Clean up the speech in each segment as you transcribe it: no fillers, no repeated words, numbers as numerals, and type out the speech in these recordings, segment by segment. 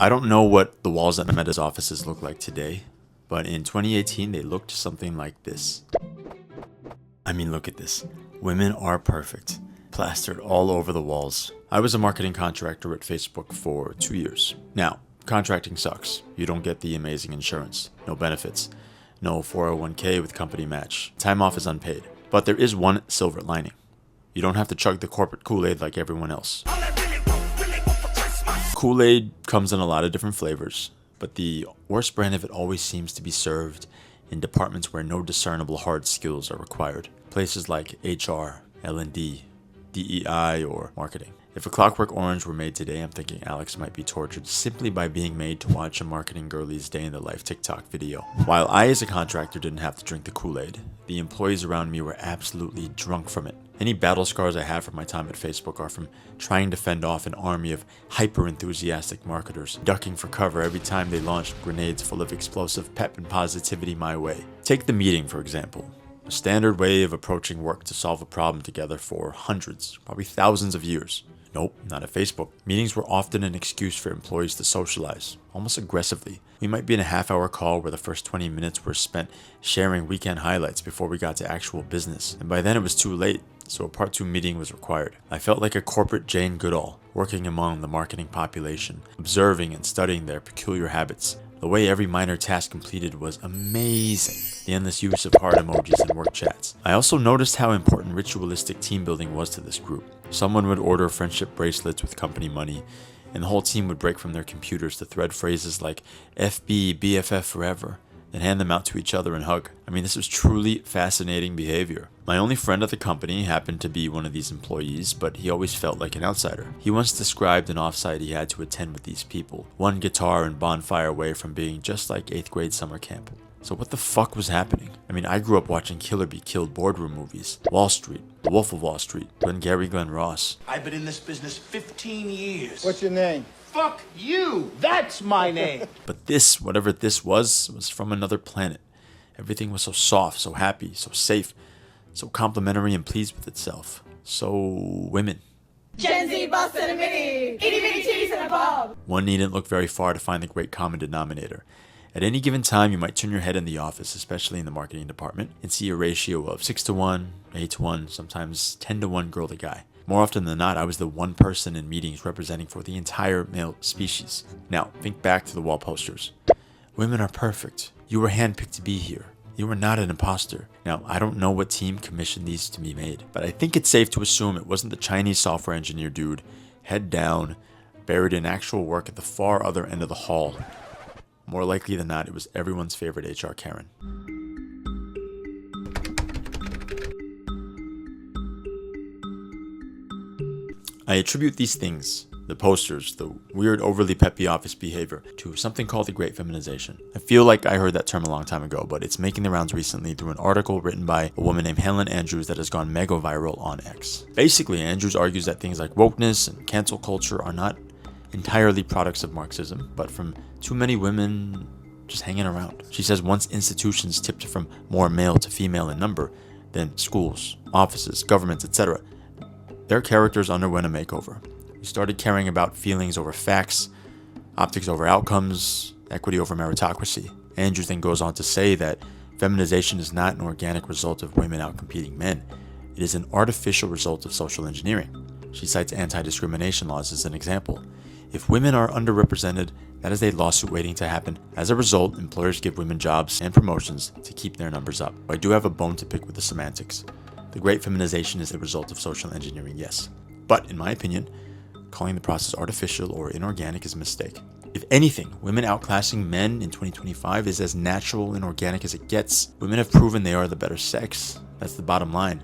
I don't know what the walls at Meta's offices look like today, but in 2018 they looked something like this. I mean, look at this. Women are perfect, plastered all over the walls. I was a marketing contractor at Facebook for 2 years. Now, contracting sucks. You don't get the amazing insurance, no benefits, no 401k with company match. Time off is unpaid. But there is one silver lining. You don't have to chug the corporate Kool-Aid like everyone else. Kool-Aid comes in a lot of different flavors, but the worst brand of it always seems to be served in departments where no discernible hard skills are required. Places like HR, L&D, DEI, or marketing. If a Clockwork Orange were made today, I'm thinking Alex might be tortured simply by being made to watch a marketing girlie's day in the life TikTok video. While I as a contractor didn't have to drink the Kool-Aid, the employees around me were absolutely drunk from it. Any battle scars I have from my time at Facebook are from trying to fend off an army of hyper-enthusiastic marketers, ducking for cover every time they launched grenades full of explosive pep and positivity my way. Take the meeting, for example. A standard way of approaching work to solve a problem together for hundreds, probably thousands of years. Nope, not at Facebook. Meetings were often an excuse for employees to socialize, almost aggressively. We might be in a half-hour call where the first 20 minutes were spent sharing weekend highlights before we got to actual business. And by then it was too late, so a part 2 meeting was required. I felt like a corporate Jane Goodall, working among the marketing population, observing and studying their peculiar habits. The way every minor task completed was amazing. The endless use of heart emojis and work chats. I also noticed how important ritualistic team building was to this group. Someone would order friendship bracelets with company money, and the whole team would break from their computers to thread phrases like FB, BFF forever, then hand them out to each other and hug. I mean, this was truly fascinating behavior. My only friend at the company happened to be one of these employees, but he always felt like an outsider. He once described an offsite he had to attend with these people, one guitar and bonfire away from being just like 8th grade summer camp. So what the fuck was happening? I mean, I grew up watching Killer Be Killed boardroom movies, Wall Street, The Wolf of Wall Street, Glengarry Glen Ross. I've been in this business 15 years. What's your name? Fuck you! That's my name! But this, whatever this was from another planet. Everything was so soft, so happy, so safe, so complimentary and pleased with itself. So women. Gen Z bust in a mini, itty bitty titties in a bob. One needn't look very far to find the great common denominator. At any given time, you might turn your head in the office, especially in the marketing department, and see a ratio of 6-1, 8-1, sometimes 10-1 girl to guy. More often than not, I was the one person in meetings representing for the entire male species. Now, think back to the wall posters. Women are perfect. You were handpicked to be here. You were not an imposter. Now, I don't know what team commissioned these to be made, but I think it's safe to assume it wasn't the Chinese software engineer dude, head down, buried in actual work at the far other end of the hall. More likely than not, it was everyone's favorite HR Karen. I attribute these things, the posters, the weird overly peppy office behavior, to something called the Great Feminization. I feel like I heard that term a long time ago, but it's making the rounds recently through an article written by a woman named Helen that has gone mega viral on X. Basically, Andrews argues that things like wokeness and cancel culture are not entirely products of Marxism, but from too many women just hanging around. She says once institutions tipped from more male to female in number, then schools, offices, governments, etc., their characters underwent a makeover. We started caring about feelings over facts, optics over outcomes, equity over meritocracy. Andrews then goes on to say that feminization is not an organic result of women outcompeting men. It is an artificial result of social engineering. She cites anti-discrimination laws as an example. If women are underrepresented, that is a lawsuit waiting to happen. As a result, employers give women jobs and promotions to keep their numbers up. I do have a bone to pick with the semantics. The Great Feminization is the result of social engineering, yes. But in my opinion, calling the process artificial or inorganic is a mistake. If anything, women outclassing men in 2025 is as natural and organic as it gets. Women have proven they are the better sex. That's the bottom line.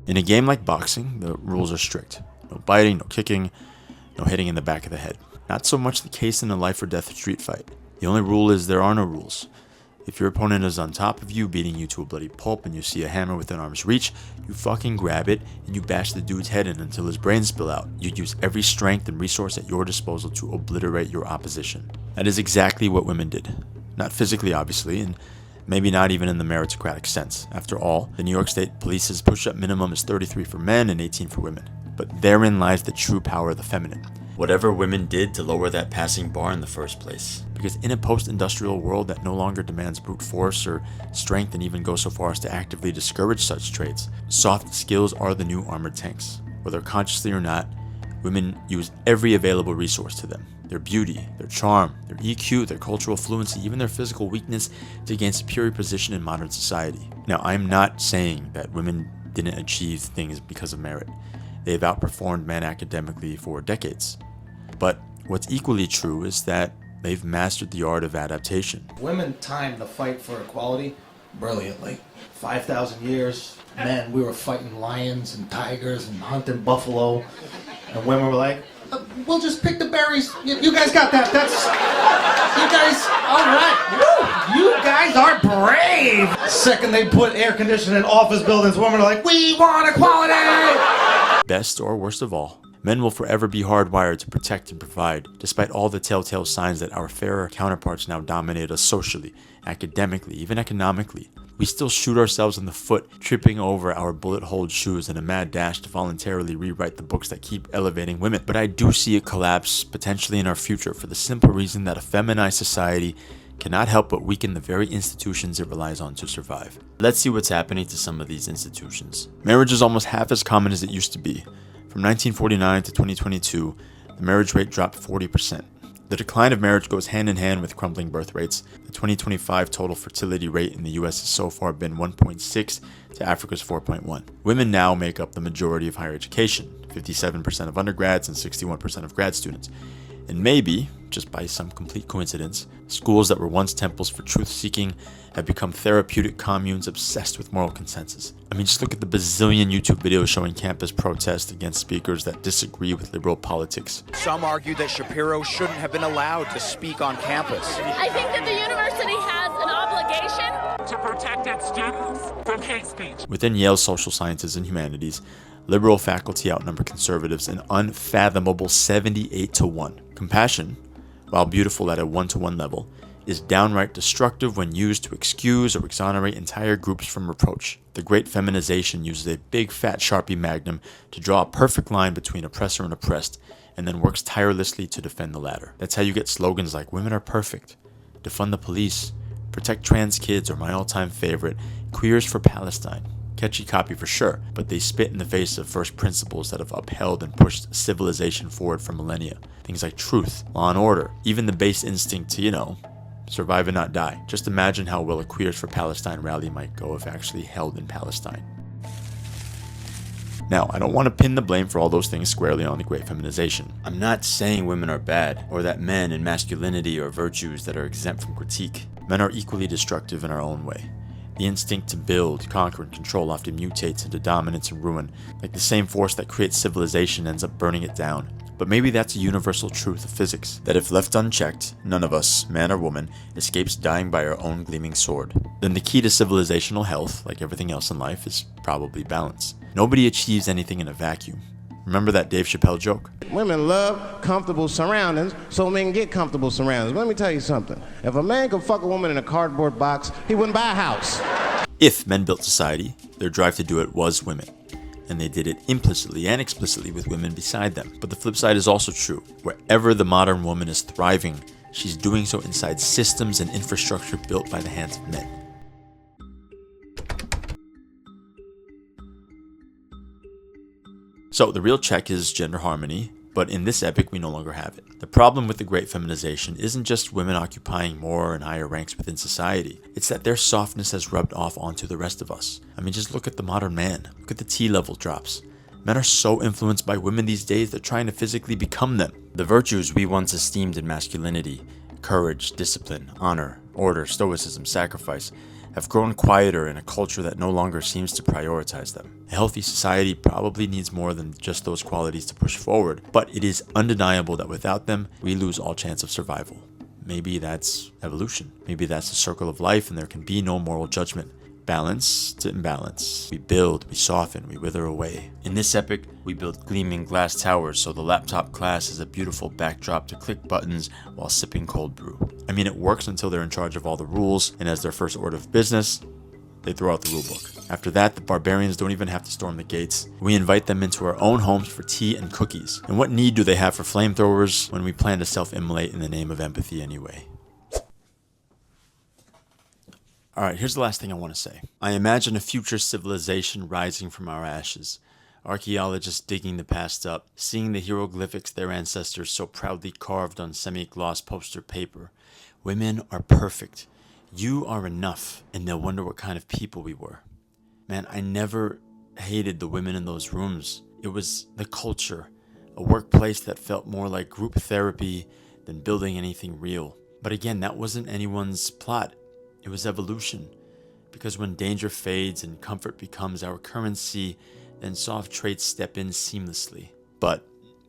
In a game like boxing, the rules are strict. No biting, no kicking, no hitting in the back of the head. Not so much the case in a life or death street fight. The only rule is there are no rules. If your opponent is on top of you, beating you to a bloody pulp, and you see a hammer within arm's reach, you fucking grab it and you bash the dude's head in until his brains spill out. You use every strength and resource at your disposal to obliterate your opposition. That is exactly what women did. Not physically, obviously, and Maybe not even in the meritocratic sense. After all, the New York State Police's push-up minimum is 33 for men and 18 for women. But therein lies the true power of the feminine. Whatever women did to lower that passing bar in the first place. Because in a post-industrial world that no longer demands brute force or strength and even goes so far as to actively discourage such traits, soft skills are the new armored tanks. Whether consciously or not, women use every available resource to them. Their beauty, their charm, their EQ, their cultural fluency, even their physical weakness to gain superior position in modern society. Now, I'm not saying that women didn't achieve things because of merit. They've outperformed men academically for decades. But what's equally true is that they've mastered the art of adaptation. Women timed the fight for equality brilliantly. 5,000 years, men, we were fighting lions and tigers and hunting buffalo. And women were like, we'll just pick the berries. You guys got that. You guys, all right. Woo, you guys are brave. Second they put air conditioning in office buildings, women are like, we want equality. Best or worst of all, men will forever be hardwired to protect and provide, despite all the telltale signs that our fairer counterparts now dominate us socially, academically, even economically. We still shoot ourselves in the foot, tripping over our bullet-holed shoes in a mad dash to voluntarily rewrite the books that keep elevating women. But I do see a collapse potentially in our future for the simple reason that a feminized society cannot help but weaken the very institutions it relies on to survive. Let's see what's happening to some of these institutions. Marriage is almost half as common as it used to be. From 1949 to 2022, the marriage rate dropped 40%. The decline of marriage goes hand in hand with crumbling birth rates. The 2025 total fertility rate in the US has so far been 1.6 to Africa's 4.1. Women now make up the majority of higher education, 57% of undergrads and 61% of grad students. And maybe, just by some complete coincidence, schools that were once temples for truth-seeking have become therapeutic communes obsessed with moral consensus. I mean, just look at the bazillion YouTube videos showing campus protests against speakers that disagree with liberal politics. Some argue that Shapiro shouldn't have been allowed to speak on campus. I think that the university has an obligation to protect its students from hate speech. Within Yale's social sciences and humanities, liberal faculty outnumber conservatives an unfathomable 78-1. Compassion, while beautiful at a 1-to-1 level, is downright destructive when used to excuse or exonerate entire groups from reproach. The great feminization uses a big fat Sharpie magnum to draw a perfect line between oppressor and oppressed, and then works tirelessly to defend the latter. That's how you get slogans like "Women are perfect," "Defund the police," "Protect trans kids," or my all-time favorite, "Queers for Palestine." Catchy copy for sure, but they spit in the face of first principles that have upheld and pushed civilization forward for millennia. Things like truth, law and order, even the base instinct to, survive and not die. Just imagine how well a Queers for Palestine rally might go if actually held in Palestine. Now, I don't want to pin the blame for all those things squarely on the great feminization. I'm not saying women are bad, or that men and masculinity are virtues that are exempt from critique. Men are equally destructive in our own way. The instinct to build, conquer, and control often mutates into dominance and ruin, like the same force that creates civilization ends up burning it down. But maybe that's a universal truth of physics, that if left unchecked, none of us, man or woman, escapes dying by our own gleaming sword. Then the key to civilizational health, like everything else in life, is probably balance. Nobody achieves anything in a vacuum. Remember that Dave Chappelle joke? Women love comfortable surroundings, so men get comfortable surroundings. Let me tell you something. If a man could fuck a woman in a cardboard box, he wouldn't buy a house. If men built society, their drive to do it was women. And they did it implicitly and explicitly with women beside them. But the flip side is also true. Wherever the modern woman is thriving, she's doing so inside systems and infrastructure built by the hands of men. So the real check is gender harmony, but in this epic we no longer have it. The problem with the great feminization isn't just women occupying more and higher ranks within society. It's that their softness has rubbed off onto the rest of us. I mean, just look at the modern man. Look at the T-level drops. Men are so influenced by women these days, they're trying to physically become them. The virtues we once esteemed in masculinity, courage, discipline, honor, order, stoicism, sacrifice, have grown quieter in a culture that no longer seems to prioritize them. A healthy society probably needs more than just those qualities to push forward, but it is undeniable that without them, we lose all chance of survival. Maybe that's evolution. Maybe that's the circle of life and there can be no moral judgment. balance to imbalance. We build, we soften, we wither away. In this epic, we build gleaming glass towers so the laptop class is a beautiful backdrop to click buttons while sipping cold brew. I mean, it works until they're in charge of all the rules, and as their first order of business, they throw out the rulebook. After that, the barbarians don't even have to storm the gates. We invite them into our own homes for tea and cookies. And what need do they have for flamethrowers when we plan to self-immolate in the name of empathy anyway? Alright, here's the last thing I want to say. I imagine a future civilization rising from our ashes. Archaeologists digging the past up, seeing the hieroglyphics their ancestors so proudly carved on semi-gloss poster paper. Women are perfect. You are enough. And they'll wonder what kind of people we were. Man, I never hated the women in those rooms. It was the culture. A workplace that felt more like group therapy than building anything real. But again, that wasn't anyone's plot. It was evolution. Because when danger fades and comfort becomes our currency, then soft traits step in seamlessly. But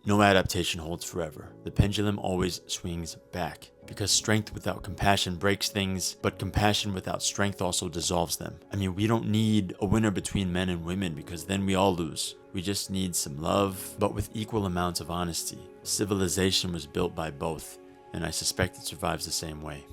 no adaptation holds forever. The pendulum always swings back. Because strength without compassion breaks things, but compassion without strength also dissolves them. I mean, we don't need a winner between men and women because then we all lose. We just need some love, but with equal amounts of honesty. Civilization was built by both, and I suspect it survives the same way.